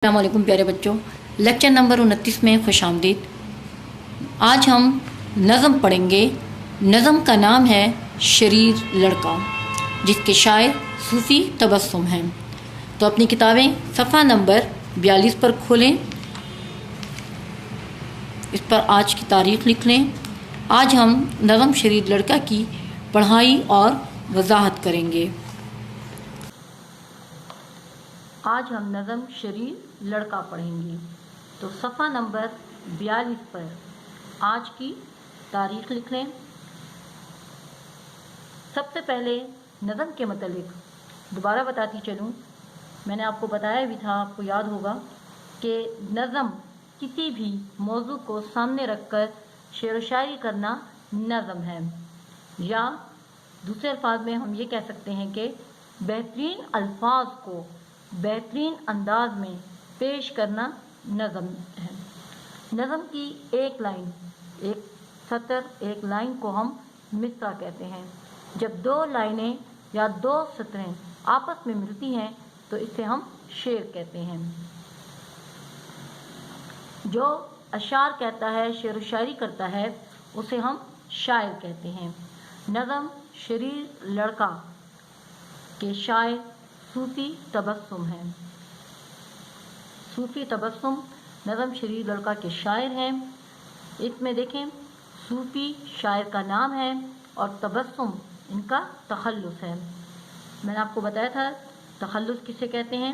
السلام علیکم پیارے بچوں، لیکچر نمبر 29 میں خوش آمدید۔ آج ہم نظم پڑھیں گے۔ نظم کا نام ہے شریر لڑکا، جس کے شاعر صوفی تبسم ہیں۔ تو اپنی کتابیں صفحہ نمبر 42 پر کھولیں، اس پر آج کی تاریخ لکھ لیں۔ آج ہم نظم شریر لڑکا کی پڑھائی اور وضاحت کریں گے۔ آج ہم نظم شریر لڑکا پڑھیں گے۔ تو صفحہ نمبر 42 پر آج کی تاریخ لکھ لیں۔ سب سے پہلے نظم کے متعلق دوبارہ بتاتی چلوں، میں نے آپ کو بتایا بھی تھا، آپ کو یاد ہوگا کہ نظم کسی بھی موضوع کو سامنے رکھ کر شعر و شاعری کرنا نظم ہے، یا دوسرے الفاظ میں ہم یہ کہہ سکتے ہیں کہ بہترین الفاظ کو بہترین انداز میں پیش کرنا نظم ہے۔ نظم کی ایک لائن، ایک سطر، ایک لائن کو ہم مصرع کہتے ہیں۔ جب دو لائنیں یا دو سطریں آپس میں ملتی ہیں تو اسے ہم شعر کہتے ہیں۔ جو اشعار کہتا ہے، شعر و شاعری کرتا ہے، اسے ہم شاعر کہتے ہیں۔ نظم شریر لڑکا کے شاعر صوفی تبسم ہیں۔ صوفی تبسم نظم شریر لڑکا کے شاعر ہیں۔ اس میں دیکھیں، صوفی شاعر کا نام ہے اور تبسم ان کا تخلص ہے۔ میں نے آپ کو بتایا تھا تخلص کسے کہتے ہیں۔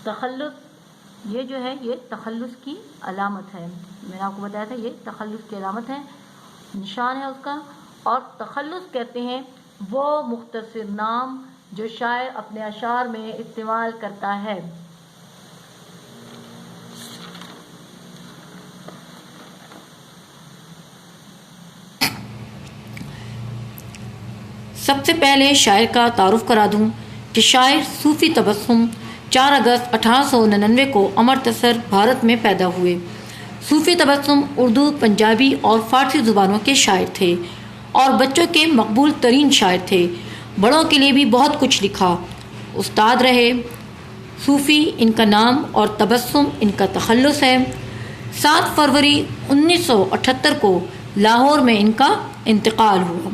تخلص یہ جو ہے، یہ تخلص کی علامت ہے۔ میں نے آپ کو بتایا تھا یہ تخلص کی علامت ہے، نشان ہے اس کا۔ اور تخلص کہتے ہیں وہ مختصر نام جو شاعر اپنے اشعار میں استعمال کرتا ہے۔ سب سے پہلے شاعر کا تعارف کرا دوں کہ شاعر صوفی تبسم 4 اگست 1899 کو امرتسر بھارت میں پیدا ہوئے۔ صوفی تبسم اردو، پنجابی اور فارسی زبانوں کے شاعر تھے اور بچوں کے مقبول ترین شاعر تھے۔ بڑوں کے لیے بھی بہت کچھ لکھا، استاد رہے۔ صوفی ان کا نام اور تبسم ان کا تخلص ہے۔ 7 فروری 1978 کو لاہور میں ان کا انتقال ہوا۔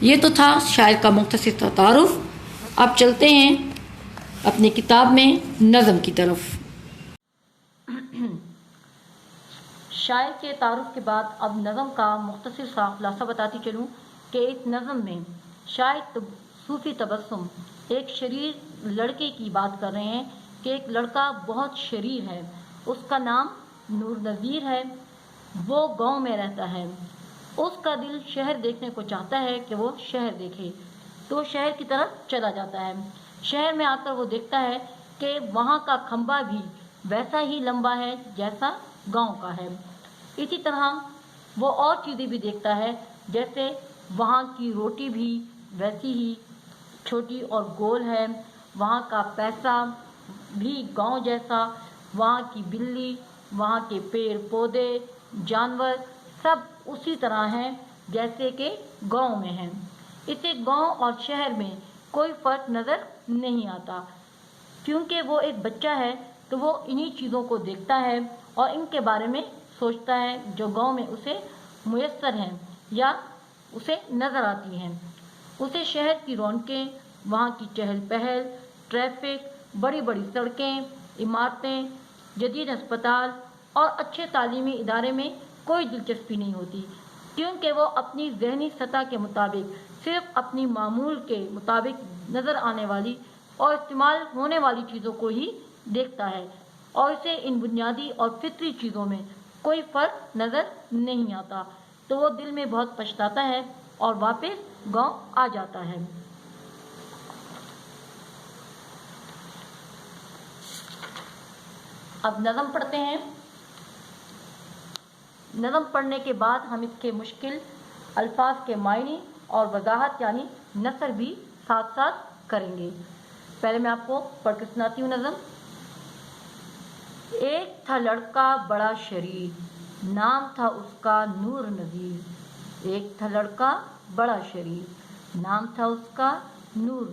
یہ تو تھا شاعر کا مختصر تعارف۔ اب چلتے ہیں اپنی کتاب میں نظم کی طرف۔ شاعر کے تعارف کے بعد اب نظم کا مختصر سا خلاصہ بتاتی چلوں کہ اس نظم میں شاعر صوفی تبسم ایک شریر لڑکے کی بات کر رہے ہیں کہ ایک لڑکا بہت شریر ہے، اس کا نام نور نذیر ہے، وہ گاؤں میں رہتا ہے۔ اس کا دل شہر دیکھنے کو چاہتا ہے کہ وہ شہر دیکھے، تو شہر کی طرف چلا جاتا ہے۔ شہر میں آ کر وہ دیکھتا ہے کہ وہاں کا کھمبا بھی ویسا ہی لمبا ہے جیسا گاؤں کا ہے۔ اسی طرح وہ اور چیزیں بھی دیکھتا ہے، جیسے وہاں کی روٹی بھی ویسی ہی چھوٹی اور گول ہے، وہاں کا پیسہ بھی گاؤں جیسا، وہاں کی بلی، وہاں کے پیڑ پودے، جانور سب اسی طرح ہیں جیسے کہ گاؤں میں ہیں۔ اسے گاؤں اور شہر میں کوئی فرق نظر نہیں آتا، کیونکہ وہ ایک بچہ ہے تو وہ انہی چیزوں کو دیکھتا ہے اور ان کے بارے میں سوچتا ہے جو گاؤں میں اسے میسر ہیں یا اسے نظر آتی ہیں۔ اسے شہر کی رونقیں، وہاں کی چہل پہل، ٹریفک، بڑی بڑی سڑکیں، عمارتیں، جدید اسپتال اور اچھے تعلیمی ادارے میں کوئی دلچسپی نہیں ہوتی، کیونکہ وہ اپنی ذہنی سطح کے مطابق صرف اپنی معمول کے مطابق نظر آنے والی اور استعمال ہونے والی چیزوں کو ہی دیکھتا ہے، اور اسے ان بنیادی اور فطری چیزوں میں کوئی فرق نظر نہیں آتا، تو وہ دل میں بہت پچھتاتا ہے اور واپس گاؤں آ جاتا ہے۔ اب نظم پڑھتے ہیں۔ نظم پڑھنے کے بعد ہم اس کے مشکل الفاظ کے معنی اور وضاحت یعنی نثر بھی ساتھ ساتھ کریں گے۔ پہلے میں آپ کو پڑھ کے سناتی ہوں نظم۔ ایک تھا لڑکا بڑا شریر، نام تھا اس کا نور نذیر۔ ایک تھا لڑکا بڑا شریر، نام تھا اس کا نور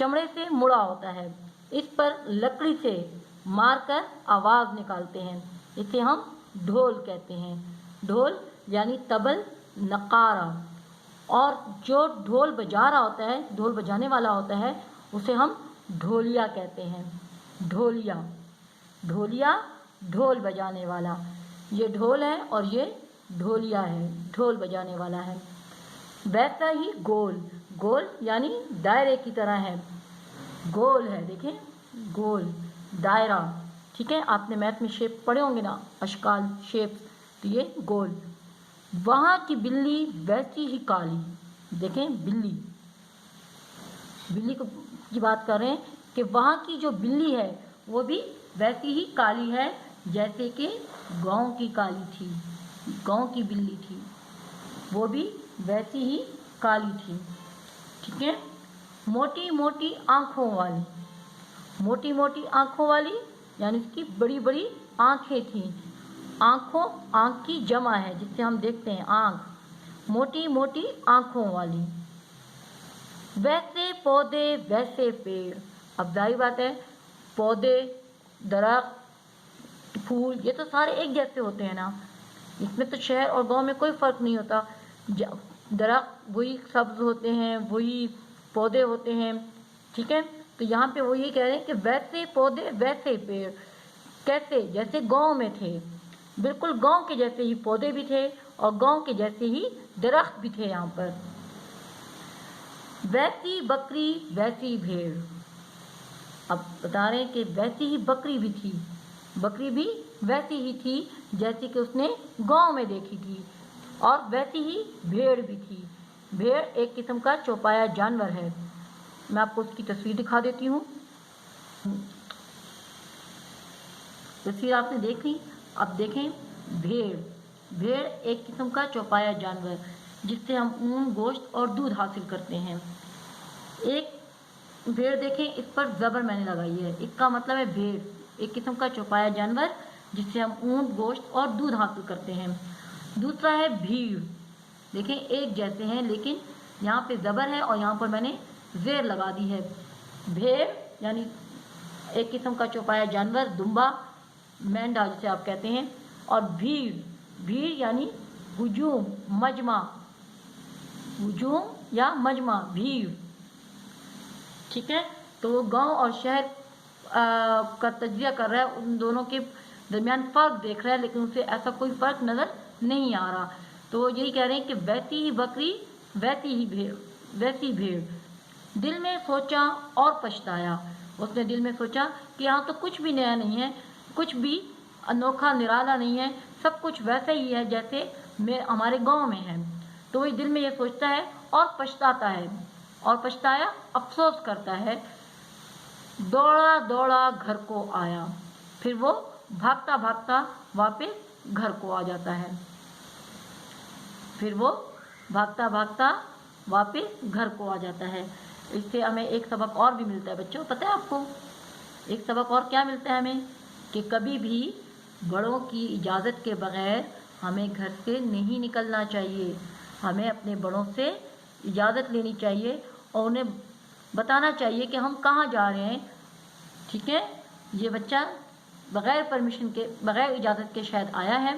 چمڑے سے مڑا ہوتا ہے، اس پر لکڑی سے مار کر آواز نکالتے ہیں، اسے ہم ڈھول کہتے ہیں۔ ڈھول یعنی طبل، نقارہ، اور جو ڈھول بجا رہا ہوتا ہے، ڈھول بجانے والا ہوتا ہے، اسے ہم ڈھولیا کہتے ہیں۔ ڈھولیا، ڈھولیا ڈھول بجانے والا، یہ ڈھول ہے اور یہ ڈھولیا ہے، ڈھول بجانے والا ہے۔ ویسا ہی گول، گول یعنی دائرے کی طرح ہے، گول ہے، دیکھیں گول، دائرہ، ٹھیک ہے، آپ نے میتھ میں شیپ پڑھے ہوں گے نا، اشکال، شیپ، تو یہ گول۔ وہاں کی بلی ویسی ہی کالی، دیکھیں بلی، بلی کی بات کر رہے ہیں کہ وہاں کی جو بلی ہے وہ بھی ویسی ہی کالی ہے جیسے کہ گاؤں کی کالی تھی، گاؤں کی بلی تھی، وہ بھی ویسی ہی کالی تھی، ٹھیک ہے۔ موٹی موٹی آنکھوں والی، موٹی موٹی آنکھوں والی یعنی اس کی بڑی بڑی آنکھیں تھیں، آنکھوں، آنکھ کی جمع ہے جس سے ہم دیکھتے ہیں آنکھ، موٹی موٹی آنکھوں والی۔ ویسے پودے ویسے پیڑ، اب ظاہر بات ہے پودے، درخت، پھول، یہ تو سارے ایک جیسے ہوتے ہیں نا، اس میں تو شہر اور گاؤں میں کوئی فرق نہیں ہوتا، درخت وہی سبز ہوتے ہیں، وہی پودے ہوتے ہیں، ٹھیک ہے۔ تو یہاں پہ وہ یہ کہہ رہے ہیں کہ ویسے پودے ویسے پیڑ، کیسے؟ جیسے گاؤں میں تھے، بالکل گاؤں کے جیسے ہی پودے بھی تھے اور گاؤں کے جیسے ہی درخت بھی تھے یہاں پر۔ ویسی بکری ویسی بھیڑ، اب بتا رہے ہیں کہ ویسی ہی بکری بھی تھی، بکری بھی ویسی ہی تھی جیسی کہ اس نے گاؤں میں دیکھی تھی، اور ویسی ہی بھیڑ بھی تھی۔ بھیڑ ایک قسم کا چوپایا جانور ہے، میں آپ کو اس کی تصویر دکھا دیتی ہوں، تصویر آپ نے دیکھ لی، اب دیکھیں بھیڑ، بھیڑ ایک قسم کا چوپایا جانور جس سے ہم اون، گوشت اور دودھ حاصل کرتے ہیں۔ ایک بھیڑ دیکھیں، اس پر زبر میں نے لگائی ہے، اس کا مطلب ہے بھیڑ ایک قسم کا چوپایا جانور جس سے ہم اون، گوشت اور دودھ حاصل کرتے ہیں۔ دوسرا ہے بھیڑ، دیکھیں ایک جیسے ہیں لیکن یہاں پہ زبر ہے اور یہاں پر میں نے زیر لگا دی ہے۔ بھیڑ یعنی ایک قسم کا چوپایا جانور، دمبا، مینڈا جسے آپ کہتے ہیں، اور بھیڑ، بھیڑ یعنی ہجوم، مجمع، ہجوم یا مجمع، بھیڑ، ٹھیک ہے۔ تو وہ گاؤں اور شہر کا تجزیہ کر رہا ہے، ان دونوں کے درمیان فرق دیکھ رہا ہے، لیکن اسے ایسا کوئی فرق نظر نہیں آ رہا، تو وہ یہی کہہ رہے ہیں کہ ویسی ہی بکری ویسی ہی بھیڑ، ویسی بھیڑ۔ دل میں سوچا اور پچھتایا، اس نے دل میں سوچا کہ یہاں تو کچھ بھی نیا نہیں ہے، کچھ بھی انوکھا نرالا نہیں ہے، سب کچھ ویسا ہی ہے جیسے ہمارے گاؤں میں ہے، تو وہ دل میں یہ سوچتا ہے اور پچھتاتا ہے، اور پچھتایا افسوس کرتا ہے۔ دوڑا دوڑا گھر کو آیا، پھر وہ بھاگتا بھاگتا واپس گھر کو آ جاتا ہے، پھر وہ بھاگتا بھاگتا واپس گھر کو آ جاتا ہے۔ اس سے ہمیں ایک سبق اور بھی ملتا ہے بچوں، پتہ ہے آپ کو ایک سبق اور کیا ملتا ہے ہمیں؟ کہ کبھی بھی بڑوں کی اجازت کے بغیر ہمیں گھر سے نہیں نکلنا چاہیے، ہمیں اپنے بڑوں سے اجازت لینی چاہیے اور انہیں بتانا چاہیے کہ ہم کہاں جا رہے ہیں، ٹھیک ہے۔ یہ بچہ بغیر پرمیشن کے، بغیر اجازت کے شاید آیا ہے،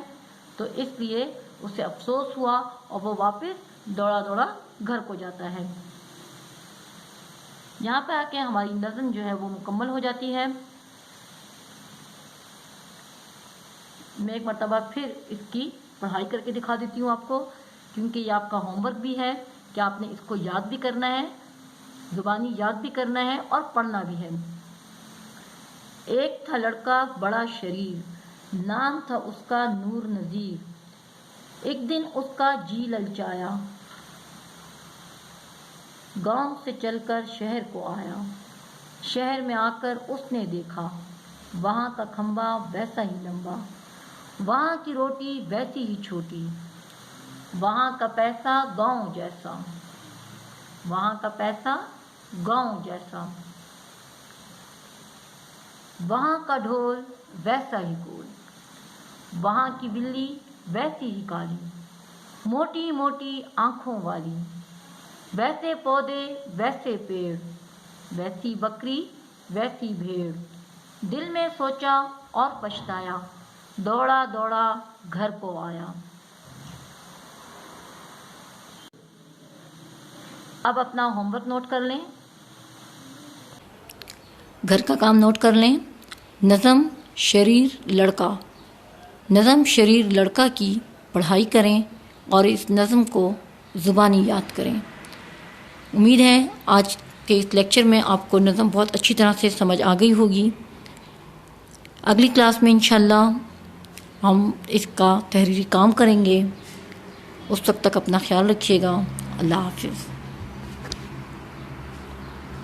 تو اس لیے اسے افسوس ہوا اور وہ واپس دوڑا دوڑا گھر کو جاتا ہے۔ یہاں پہ آ کے ہماری نظم جو ہے وہ مکمل ہو جاتی ہے۔ میں ایک مرتبہ پھر اس کی پڑھائی کر کے دکھا دیتی ہوں آپ کو، کیونکہ یہ آپ کا ہوم ورک بھی ہے کہ آپ نے اس کو یاد بھی کرنا ہے، زبانی یاد بھی کرنا ہے اور پڑھنا بھی ہے۔ ایک تھا لڑکا بڑا شریر، نام تھا اس کا نور نذیر، ایک دن اس کا جی للچایا، گاؤں سے چل کر شہر کو آیا، شہر میں آ کر اس نے دیکھا وہاں کا کھمبا ویسا ہی لمبا، وہاں کی روٹی ویسی ہی چھوٹی، وہاں کا پیسہ گاؤں جیسا، وہاں کا پیسہ گاؤں جیسا، وہاں کا ڈھول ویسا ہی گول، وہاں کی بلی ویسی ہی کالی، موٹی موٹی آنکھوں والی، ویسے پودے ویسے پیڑ، ویسی بکری ویسی بھیڑ، دل میں سوچا اور پچھتایا، دوڑا دوڑا گھر کو آیا۔ اب اپنا ہوم ورک نوٹ کر لیں۔ گھر کا کام نوٹ کر لیں۔ نظم شریر لڑکا، نظم شریر لڑکا کی پڑھائی کریں اور اس نظم کو زبانی یاد کریں۔ امید ہے آج کے اس لیکچر میں آپ کو نظم بہت اچھی طرح سے سمجھ آ گئی ہوگی۔ اگلی کلاس میں انشاءاللہ ہم اس کا تحریری کام کریں گے۔ اس وقت تک اپنا خیال رکھیے گا۔ اللہ حافظ۔